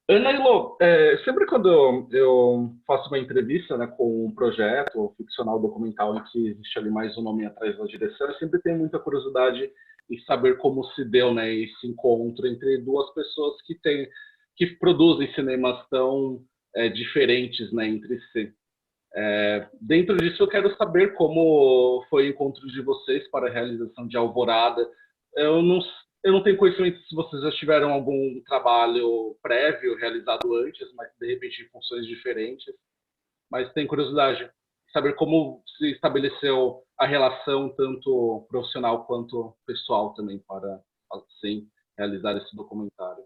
Ana Ilô, sempre quando eu faço uma entrevista, né, com um projeto ou ficcional documental em que existe ali mais um nome atrás da direção, eu sempre tenho muita curiosidade em saber como se deu, né, esse encontro entre duas pessoas que produzem cinemas tão diferentes, né, entre si. Dentro disso, eu quero saber como foi o encontro de vocês para a realização de Alvorada. Eu não, eu não tenho conhecimento se vocês já tiveram algum trabalho prévio realizado antes, mas de repente em funções diferentes. Mas tenho curiosidade de saber como se estabeleceu a relação, tanto profissional quanto pessoal, também, para assim realizar esse documentário.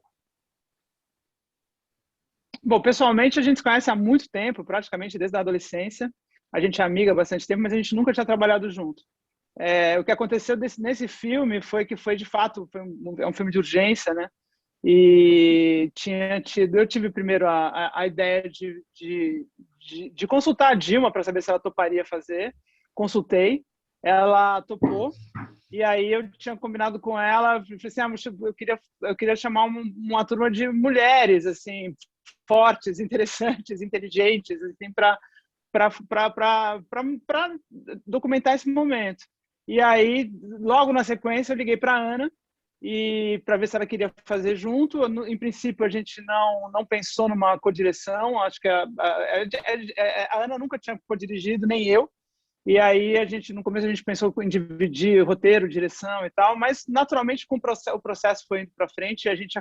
Bom, pessoalmente a gente se conhece há muito tempo, praticamente desde a adolescência. A gente é amiga há bastante tempo, mas a gente nunca tinha trabalhado junto. O que aconteceu nesse filme foi que foi de fato é um filme de urgência, né? E eu tive primeiro a ideia de consultar a Dilma para saber se ela toparia fazer. Consultei, ela topou. E aí eu tinha combinado com ela, falei assim, eu queria chamar uma turma de mulheres assim fortes, interessantes, inteligentes, assim, para documentar esse momento. E aí, logo na sequência, eu liguei para a Ana e para ver se ela queria fazer junto. Em princípio, a gente não pensou numa codireção. Acho que a Ana nunca tinha codirigido, nem eu. E aí no começo a gente pensou em dividir roteiro, direção e tal, mas naturalmente com o processo foi indo para frente e a gente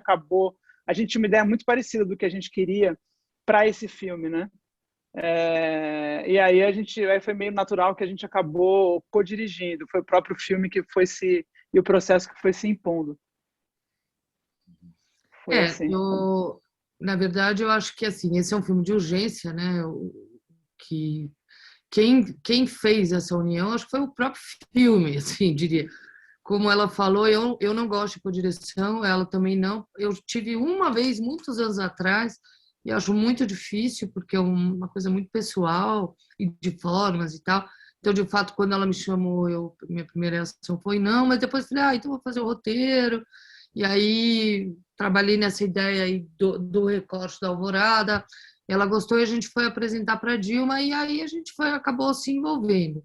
tinha uma ideia muito parecida do que a gente queria para esse filme, né? E aí foi meio natural que a gente acabou co-dirigindo, foi o próprio filme que foi se e o processo que foi se impondo. Foi assim. Na verdade, eu acho que assim, esse é um filme de urgência, né? Que quem fez essa união, acho que foi o próprio filme, assim, diria. Como ela falou, eu não gosto de direção, ela também não. Eu tive uma vez, muitos anos atrás, e acho muito difícil, porque é uma coisa muito pessoal, e de formas e tal. Então, de fato, quando ela me chamou, minha primeira reação foi não, mas depois falei, então vou fazer o roteiro. E aí trabalhei nessa ideia aí do recorte da Alvorada. Ela gostou e a gente foi apresentar para a Dilma, e aí a gente acabou se envolvendo.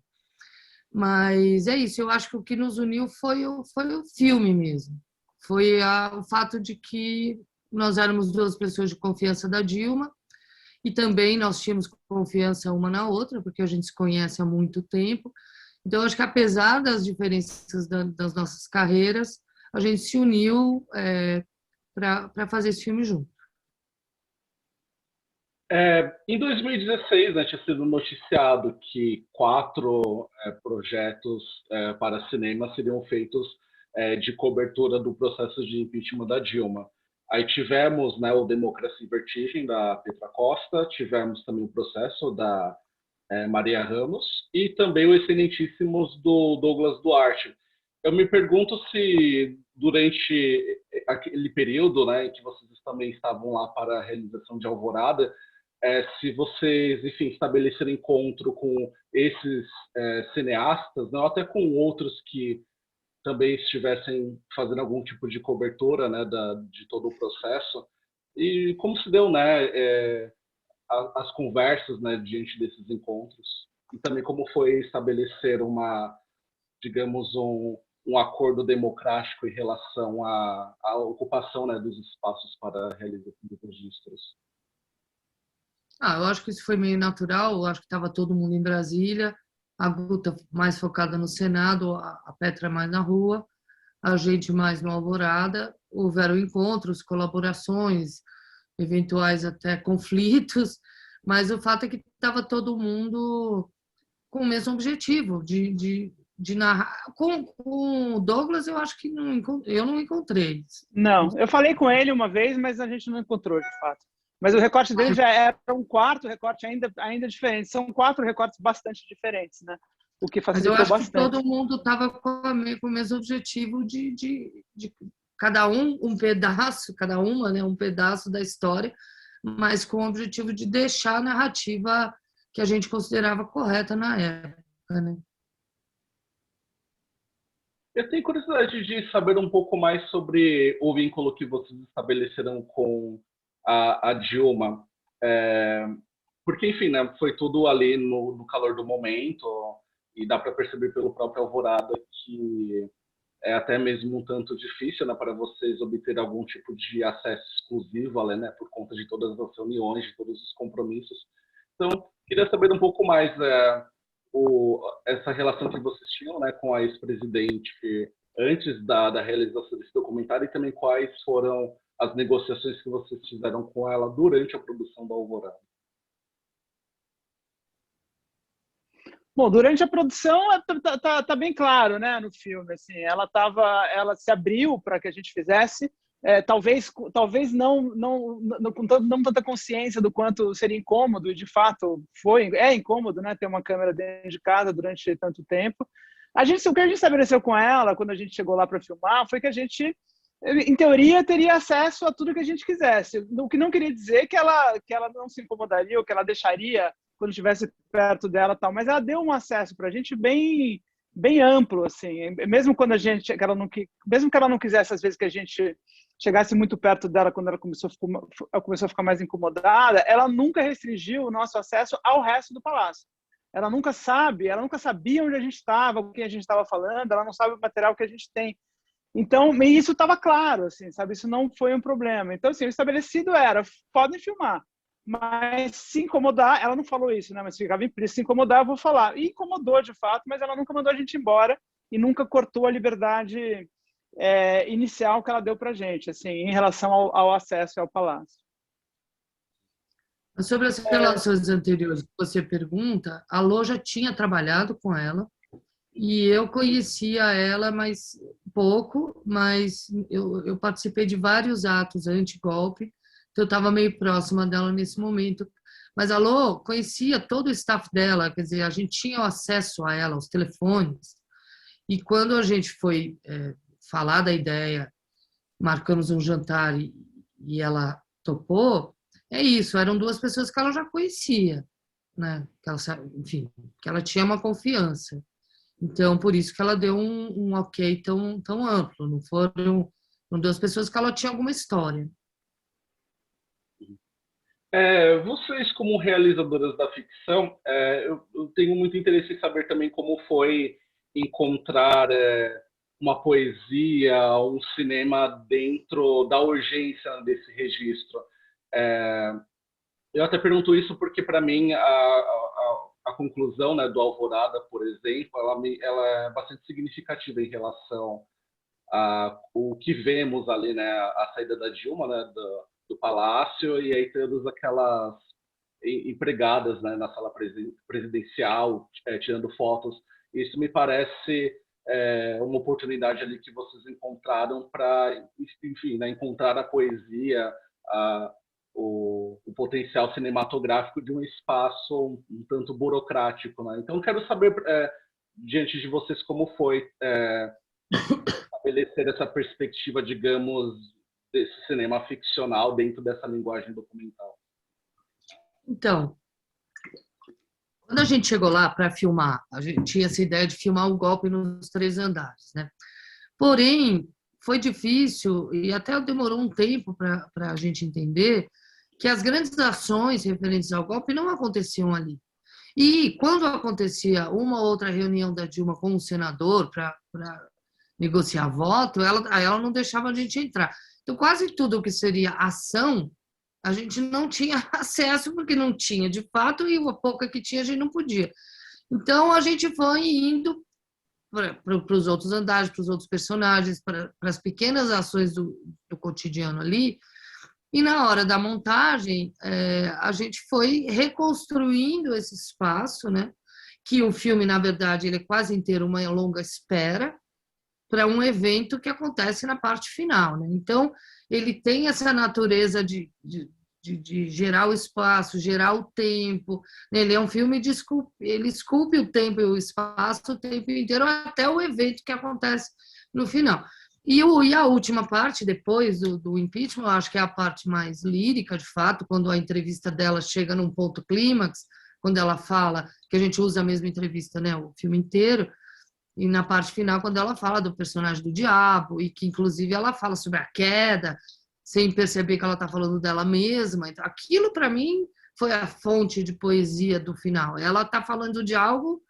Mas é isso, eu acho que o que nos uniu foi o filme mesmo. Foi o fato de que nós éramos duas pessoas de confiança da Dilma e também nós tínhamos confiança uma na outra, porque a gente se conhece há muito tempo. Então, acho que apesar das diferenças das nossas carreiras, a gente se uniu para fazer esse filme junto. Em 2016, né, tinha sido noticiado que quatro projetos para cinema seriam feitos de cobertura do processo de impeachment da Dilma. Aí tivemos, né, o Democracia em Vertigem, da Petra Costa, tivemos também o processo da Maria Ramos e também o Excelentíssimos do Douglas Duarte. Eu me pergunto se durante aquele período, né, em que vocês também estavam lá para a realização de Alvorada, se vocês, enfim, estabeleceram encontro com esses cineastas, não, até com outros que também estivessem fazendo algum tipo de cobertura, né, de todo o processo, e como se deu, né, as conversas, né, diante desses encontros, e também como foi estabelecer digamos, um acordo democrático em relação à ocupação, né, dos espaços para a realização dos registros. Eu acho que isso foi meio natural, eu acho que estava todo mundo em Brasília, a Guta mais focada no Senado, a Petra mais na rua, a gente mais no Alvorada. Houveram encontros, colaborações, eventuais até conflitos, mas o fato é que estava todo mundo com o mesmo objetivo, de narrar. Com o Douglas, eu acho que eu não encontrei. Não, eu falei com ele uma vez, mas a gente não encontrou de fato. Mas o recorte dele já era um quarto recorte ainda diferente. São quatro recortes bastante diferentes, né? O que Mas eu facilitou acho que bastante. todo mundo estava com o mesmo objetivo de cada um pedaço, cada uma, né, um pedaço da história, mas com o objetivo de deixar a narrativa que a gente considerava correta na época, né? Eu tenho curiosidade de saber um pouco mais sobre o vínculo que vocês estabeleceram a Dilma, porque, enfim, né, foi tudo ali no calor do momento, e dá para perceber pelo próprio Alvorada que é até mesmo um tanto difícil, né, para vocês obter algum tipo de acesso exclusivo, ali, né, por conta de todas as reuniões, de todos os compromissos. Então, queria saber um pouco mais essa relação que vocês tinham, né, com a ex-presidente antes da realização desse documentário, e também quais foram as negociações que vocês fizeram com ela durante a produção da Alvorada. Bom, durante a produção tá bem claro, né, no filme, assim, ela se abriu para que a gente fizesse, talvez não com tanta consciência do quanto seria incômodo, e de fato é incômodo, né, ter uma câmera dentro de casa durante tanto tempo. O que a gente estabeleceu com ela quando a gente chegou lá para filmar foi que a gente, em teoria, teria acesso a tudo que a gente quisesse, o que não queria dizer que ela não se incomodaria ou que ela deixaria quando estivesse perto dela, tal, mas ela deu um acesso para a gente bem amplo, assim, mesmo quando mesmo que ela não quisesse, às vezes, que a gente chegasse muito perto dela quando ela começou a ficar mais incomodada, ela nunca restringiu o nosso acesso ao resto do palácio. Ela nunca sabia onde a gente estava, com quem a gente estava falando, ela não sabe o material que a gente tem. Então, isso estava claro, assim, sabe? Isso não foi um problema. Então, assim, o estabelecido era, podem filmar, mas se incomodar, ela não falou isso, né? Mas ficava implícito, se incomodar, eu vou falar. E incomodou, de fato, mas ela nunca mandou a gente embora e nunca cortou a liberdade inicial que ela deu para a gente, assim, em relação ao acesso ao palácio. Sobre as relações anteriores que você pergunta, a Lô já tinha trabalhado com ela e eu conhecia ela mais pouco, mas eu participei de vários atos anti-golpe, então eu estava meio próxima dela nesse momento. Mas a Lô conhecia todo o staff dela, quer dizer, a gente tinha acesso a ela, aos telefones, e quando a gente foi falar da ideia, marcamos um jantar e ela topou, é isso, eram duas pessoas que ela já conhecia, né? Que ela, enfim, que ela tinha uma confiança. Então, por isso que ela deu um ok tão amplo. Não foram duas pessoas que ela tinha alguma história. Vocês, como realizadoras da ficção, eu tenho muito interesse em saber também como foi encontrar uma poesia, um cinema dentro da urgência desse registro. Eu até pergunto isso porque, para mim, a conclusão, né, do Alvorada, por exemplo, ela é bastante significativa em relação o que vemos ali, né, a saída da Dilma, né, do palácio, e aí todas aquelas empregadas, né, na sala presidencial, tirando fotos. Isso me parece uma oportunidade ali que vocês encontraram para, enfim, né, encontrar a poesia, o potencial cinematográfico de um espaço um tanto burocrático, né? Então, quero saber, diante de vocês, como foi estabelecer essa perspectiva, digamos, desse cinema ficcional dentro dessa linguagem documental. Então, quando a gente chegou lá para filmar, a gente tinha essa ideia de filmar o golpe nos 3 andares, né? Porém, foi difícil e até demorou um tempo para a gente entender que as grandes ações referentes ao golpe não aconteciam ali. E quando acontecia uma ou outra reunião da Dilma com o senador para negociar voto, ela não deixava a gente entrar. Então, quase tudo que seria ação, a gente não tinha acesso, porque não tinha de fato, e a pouca que tinha, a gente não podia. Então, a gente foi indo para os outros andares, para os outros personagens, para as pequenas ações do cotidiano ali. E na hora da montagem, a gente foi reconstruindo esse espaço, né? Que o filme, na verdade, ele é quase inteiro uma longa espera para um evento que acontece na parte final, né? Então, ele tem essa natureza de gerar o espaço, gerar o tempo. Ele é um filme ele esculpe o tempo e o espaço o tempo inteiro até o evento que acontece no final. E a última parte, depois do impeachment, eu acho que é a parte mais lírica, de fato, quando a entrevista dela chega num ponto clímax, quando ela fala, que a gente usa a mesma entrevista, né, o filme inteiro, e na parte final, quando ela fala do personagem do diabo, e que, inclusive, ela fala sobre a queda, sem perceber que ela está falando dela mesma. Então, aquilo, para mim, foi a fonte de poesia do final. Ela está falando de algo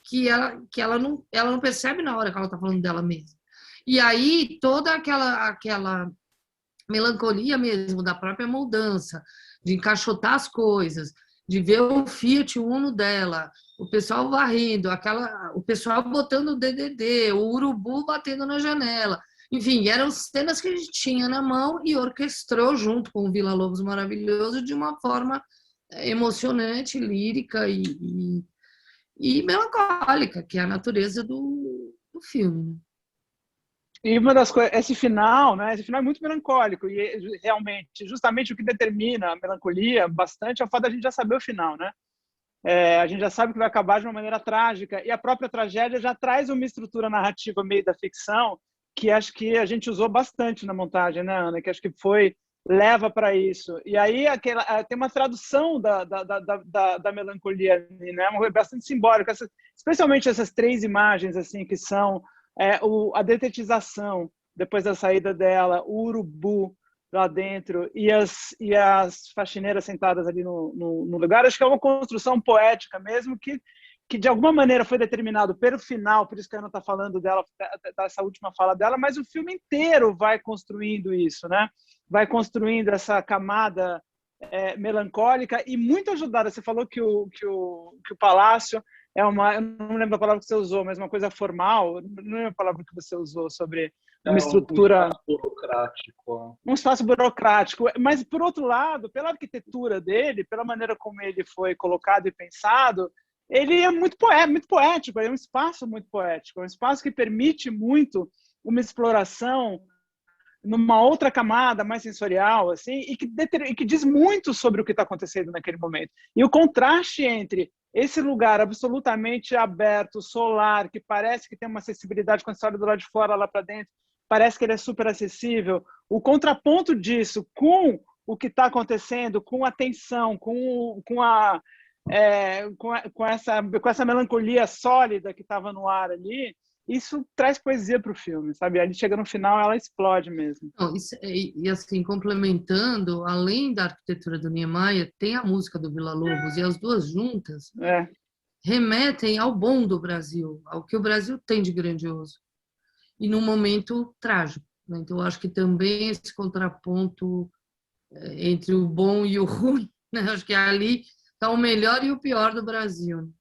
que ela não percebe na hora que ela está falando dela mesma. E aí, toda aquela melancolia mesmo da própria mudança, de encaixotar as coisas, de ver o Fiat Uno dela, o pessoal varrendo, o pessoal botando o DDD, o urubu batendo na janela. Enfim, eram cenas que a gente tinha na mão e orquestrou junto com o Vila Lobos Maravilhoso de uma forma emocionante, lírica e melancólica, que é a natureza do filme. E uma das coisas, esse final, né? Esse final é muito melancólico e realmente, justamente o que determina a melancolia bastante é o fato da gente já saber o final, né? A gente já sabe que vai acabar de uma maneira trágica e a própria tragédia já traz uma estrutura narrativa meio da ficção que acho que a gente usou bastante na montagem, né, Ana? Que acho que leva para isso. E aí tem uma tradução da melancolia, né? Uma coisa bastante simbólica, especialmente essas 3 imagens assim que são a detetização depois da saída dela, o urubu lá dentro e as faxineiras sentadas ali no lugar. Acho que é uma construção poética mesmo que de alguma maneira foi determinado pelo final, por isso que a Ana está falando dessa última fala dela, mas o filme inteiro vai construindo isso, né? Vai construindo essa camada melancólica e muito ajudada. Você falou que o Palácio eu não lembro a palavra que você usou, mas uma coisa formal, não lembro a palavra que você usou sobre uma estrutura... Um espaço burocrático. Um espaço burocrático. Mas, por outro lado, pela arquitetura dele, pela maneira como ele foi colocado e pensado, ele é muito poético, é um espaço muito poético, é um espaço que permite muito uma exploração numa outra camada mais sensorial, assim, e que diz muito sobre o que está acontecendo naquele momento. E o contraste entre esse lugar absolutamente aberto, solar, que parece que tem uma acessibilidade quando você olha do lado de fora, lá para dentro, parece que ele é super acessível. O contraponto disso com o que está acontecendo, com a tensão, com essa melancolia sólida que estava no ar ali, isso traz poesia para o filme, sabe? Ali chega no final, ela explode mesmo. Não, e assim, complementando, além da arquitetura do Niemeyer, tem a música do Vila Lobos, e as duas juntas remetem ao bom do Brasil, ao que o Brasil tem de grandioso, e num momento trágico, né? Então, eu acho que também esse contraponto entre o bom e o ruim, né? Acho que ali está o melhor e o pior do Brasil.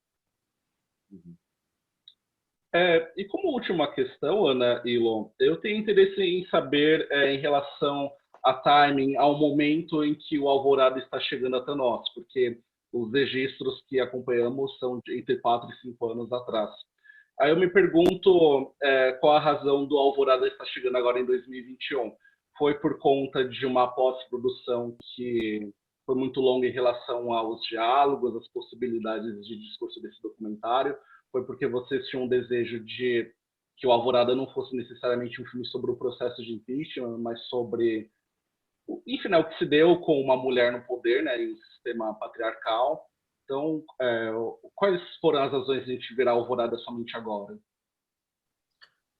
E como última questão, Ana e Ilon, eu tenho interesse em saber em relação a timing, ao momento em que o Alvorada está chegando até nós, porque os registros que acompanhamos são entre 4 e 5 anos atrás. Aí eu me pergunto qual a razão do Alvorada estar chegando agora em 2021. Foi por conta de uma pós-produção que foi muito longa em relação aos diálogos, às possibilidades de discurso desse documentário? Foi porque vocês tinham um desejo de que o Alvorada não fosse necessariamente um filme sobre o processo de impeachment, mas sobre, enfim, o que se deu com uma mulher no poder, né, em um sistema patriarcal. Então, quais foram as razões de a gente virar Alvorada somente agora?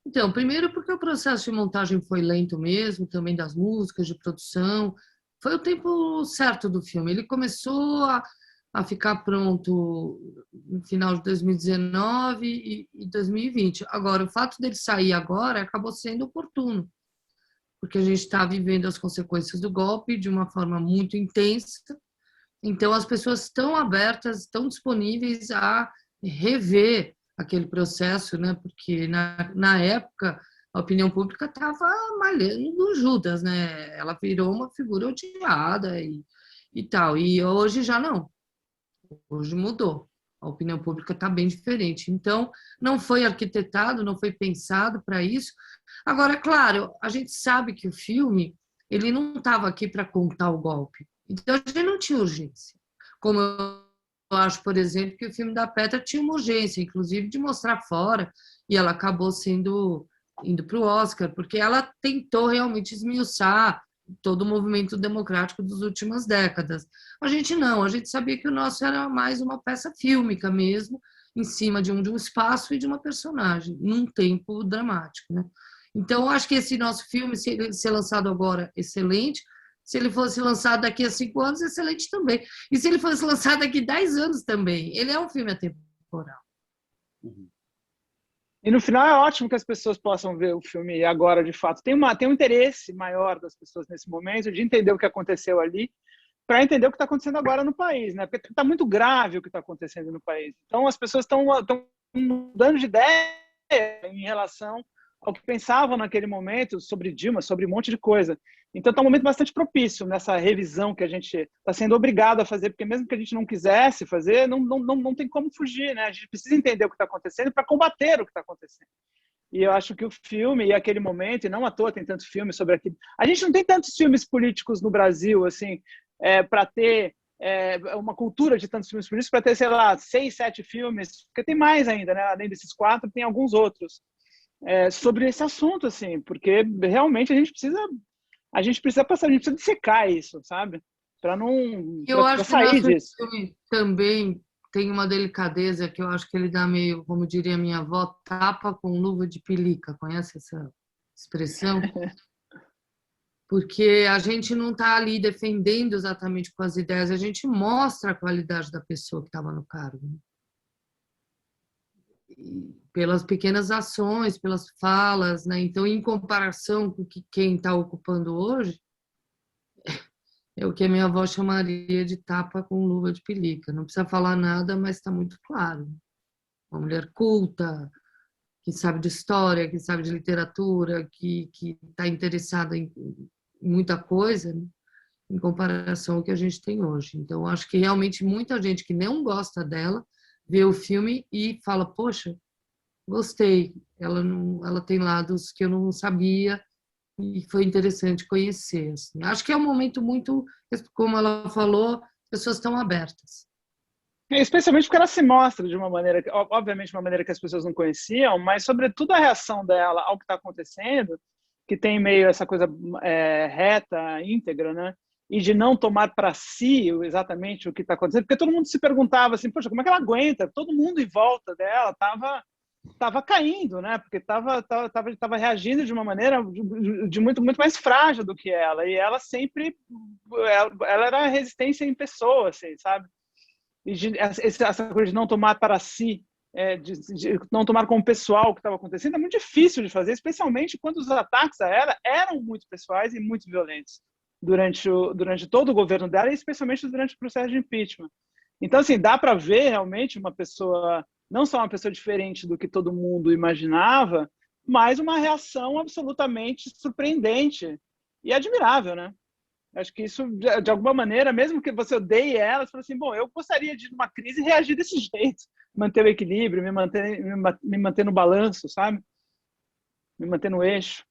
Então, primeiro porque o processo de montagem foi lento mesmo, também das músicas, de produção. Foi o tempo certo do filme. Ele começou a ficar pronto no final de 2019 e 2020. Agora, o fato dele sair agora acabou sendo oportuno, porque a gente está vivendo as consequências do golpe de uma forma muito intensa. Então, as pessoas estão abertas, estão disponíveis a rever aquele processo, né? Porque na época a opinião pública estava malhando do Judas, né? Ela virou uma figura odiada e tal. E hoje já não. Hoje mudou. A opinião pública está bem diferente. Então, não foi arquitetado, não foi pensado para isso. Agora, claro, a gente sabe que o filme ele não estava aqui para contar o golpe. Então, a gente não tinha urgência. Como eu acho, por exemplo, que o filme da Petra tinha uma urgência, inclusive de mostrar fora, e ela acabou indo para o Oscar, porque ela tentou realmente esmiuçar todo o movimento democrático das últimas décadas. A gente não, a gente sabia que o nosso era mais uma peça fílmica mesmo, em cima de um espaço e de uma personagem, num tempo dramático, né? Então, eu acho que esse nosso filme, se ele ser lançado agora, excelente. Se ele fosse lançado daqui a 5 anos, excelente também. E se ele fosse lançado daqui a 10 anos também. Ele é um filme atemporal. E no final é ótimo que as pessoas possam ver o filme agora, de fato. Tem um interesse maior das pessoas nesse momento de entender o que aconteceu ali, para entender o que está acontecendo agora no país, né? Porque está muito grave o que está acontecendo no país. Então as pessoas estão mudando de ideia em relação ao que pensavam naquele momento sobre Dilma, sobre um monte de coisa. Então está um momento bastante propício nessa revisão que a gente está sendo obrigado a fazer, porque mesmo que a gente não quisesse fazer, não tem como fugir, né? A gente precisa entender o que está acontecendo para combater o que está acontecendo. E eu acho que o filme e aquele momento, e não à toa tem tantos filmes sobre aquilo. A gente não tem tantos filmes políticos no Brasil, assim, para ter uma cultura de tantos filmes políticos, para ter, sei lá, 6, 7 filmes, porque tem mais ainda, né? Além desses 4, tem alguns outros sobre esse assunto, assim, porque realmente a gente precisa passar, a gente precisa dissecar isso, sabe? Para não Eu pra acho que o sair nosso disso. filme também tem uma delicadeza que eu acho que ele dá meio, como diria minha avó, tapa com luva de pelica. Conhece essa expressão? Porque a gente não está ali defendendo exatamente com as ideias, a gente mostra a qualidade da pessoa que estava no cargo. Pelas pequenas ações, pelas falas, né? Então, em comparação com quem está ocupando hoje, é o que a minha avó chamaria de tapa com luva de pelica. Não precisa falar nada, mas está muito claro. Uma mulher culta, que sabe de história, que sabe de literatura, que está interessada em muita coisa, né? Em comparação ao que a gente tem hoje. Então, acho que realmente muita gente que não gosta dela vê o filme e fala, poxa, gostei, ela tem lados que eu não sabia e foi interessante conhecer. Assim. Acho que é um momento muito, como ela falou, as pessoas estão abertas. Especialmente porque ela se mostra de uma maneira, obviamente, uma maneira que as pessoas não conheciam, mas, sobretudo, a reação dela ao que está acontecendo, que tem meio essa coisa reta, íntegra, né? E de não tomar para si exatamente o que está acontecendo, porque todo mundo se perguntava assim, poxa, como é que ela aguenta? Todo mundo em volta dela estava caindo, né? Porque estava reagindo de uma maneira de muito mais frágil do que ela, e ela sempre ela era a resistência em pessoa, assim, sabe? E essa coisa de não tomar para si, de não tomar como pessoal o que estava acontecendo, é muito difícil de fazer, especialmente quando os ataques a ela eram muito pessoais e muito violentos durante todo o governo dela, e especialmente durante o processo de impeachment. Então, assim, dá para ver realmente uma pessoa, não só uma pessoa diferente do que todo mundo imaginava, mas uma reação absolutamente surpreendente e admirável, né? Acho que isso, de alguma maneira, mesmo que você odeie ela, você fala assim, bom, eu gostaria de, numa crise, reagir desse jeito. Manter o equilíbrio, me manter no balanço, sabe? Me manter no eixo.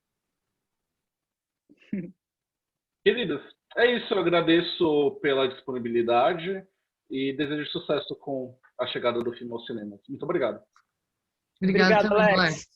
Queridas, é isso. Eu agradeço pela disponibilidade e desejo sucesso com a chegada do filme aos cinemas. Muito obrigado. Obrigada também, Alex. Alex.